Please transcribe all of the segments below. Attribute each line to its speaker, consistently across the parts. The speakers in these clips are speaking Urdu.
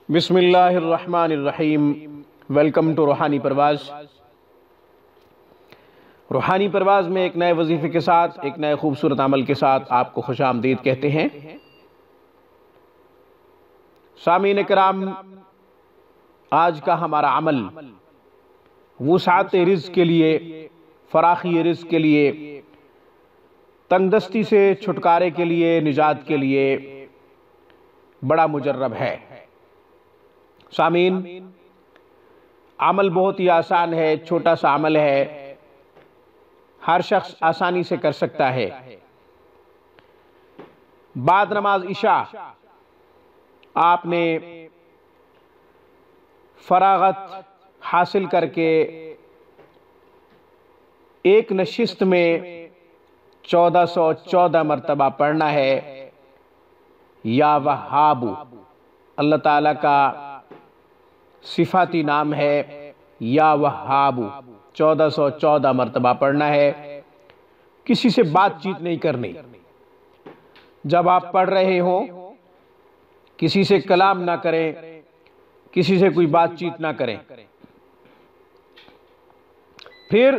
Speaker 1: بسم اللہ الرحمن الرحیم۔ ویلکم ٹو روحانی پرواز۔ روحانی پرواز میں ایک نئے وظیفے کے ساتھ، ایک نئے خوبصورت عمل کے ساتھ آپ کو خوش آمدید کہتے ہیں۔ سامعین کرام، آج کا ہمارا عمل وسعت رزق کے لیے، فراخی رزق کے لیے، تنگ دستی سے چھٹکارے کے لیے، نجات کے لیے بڑا مجرب ہے۔ سامعین، عمل بہت ہی آسان ہے، چھوٹا سا عمل ہے، ہر شخص آسانی سے کر سکتا ہے۔ بعد نماز عشاء آپ نے فراغت حاصل کر کے ایک نشست میں 1414 مرتبہ پڑھنا ہے یا وہاب۔ اللہ تعالیٰ کا صفاتی نام ہے یا وہاب، 1414 مرتبہ پڑھنا ہے۔ کسی سے بات چیت نہیں کرنی۔ جب آپ پڑھ رہے ہوں کسی سے کلام نہ کریں، کسی سے کوئی بات چیت نہ کریں۔ پھر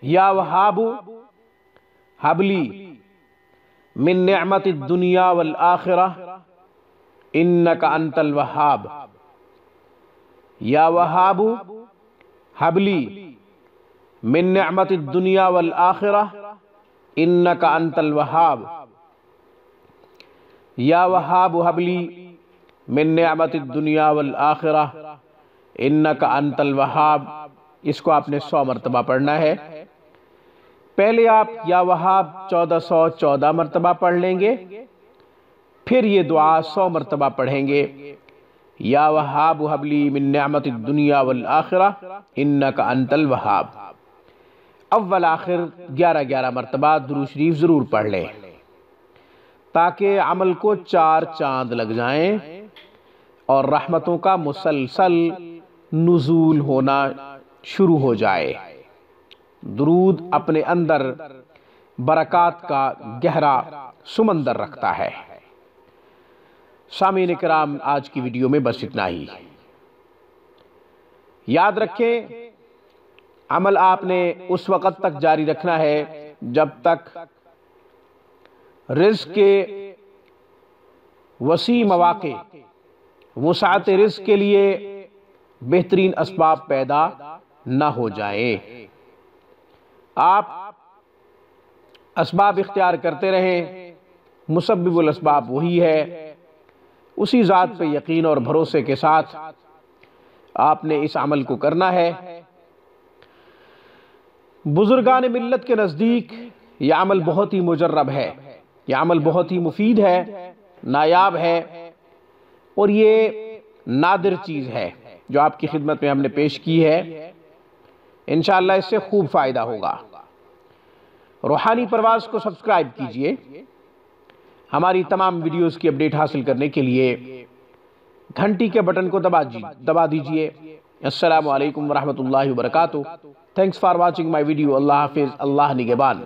Speaker 1: یا وہاب حبلی من نعمت الدنیا والآخرہ انک انت الوہاب۔ یا وہاب حبلی من نعمت الدنیا والآخرہ انک انت الوہاب۔ یا وہاب حبلی من نعمت الدنیا والآخرہ انک انت الوہاب۔ اس کو آپ نے 100 مرتبہ پڑھنا ہے۔ پہلے آپ یا وہاب 1414 مرتبہ پڑھ لیں گے، پھر یہ دعا 100 مرتبہ پڑھیں گے، یا وہاب حبلی من نعمت الدنیا والآخرہ انک انت الوہاب۔ اول آخر 11 مرتبہ درود شریف ضرور پڑھ لیں تاکہ عمل کو 4 چاند لگ جائیں اور رحمتوں کا مسلسل نزول ہونا شروع ہو جائے۔ درود اپنے اندر برکات کا گہرا سمندر رکھتا ہے۔ سامعین کرام، آج کی ویڈیو میں بس اتنا ہی۔ یاد رکھیں، عمل آپ نے اس وقت تک جاری رکھنا ہے جب تک رزق کے وسیع مواقع، وسعت رزق کے لیے بہترین اسباب پیدا نہ ہو جائیں۔ آپ اسباب اختیار کرتے رہیں، مسبب الاسباب وہی ہے۔ اسی ذات پہ یقین اور بھروسے کے ساتھ آپ نے اس عمل کو کرنا ہے۔ بزرگان ملت کے نزدیک یہ عمل بہت ہی مجرب ہے، یہ عمل بہت ہی مفید ہے، نایاب ہے، اور یہ نادر چیز ہے جو آپ کی خدمت میں ہم نے پیش کی ہے۔ انشاءاللہ اس سے خوب فائدہ ہوگا۔ روحانی پرواز کو سبسکرائب کیجئے۔ ہماری تمام ویڈیوز کی اپڈیٹ حاصل کرنے کے لیے گھنٹی کے بٹن کو دبا دیجئے۔ السلام علیکم ورحمۃ اللہ وبرکاتہ۔ Thanks for watching my video. اللہ حافظ، اللہ نگہبان۔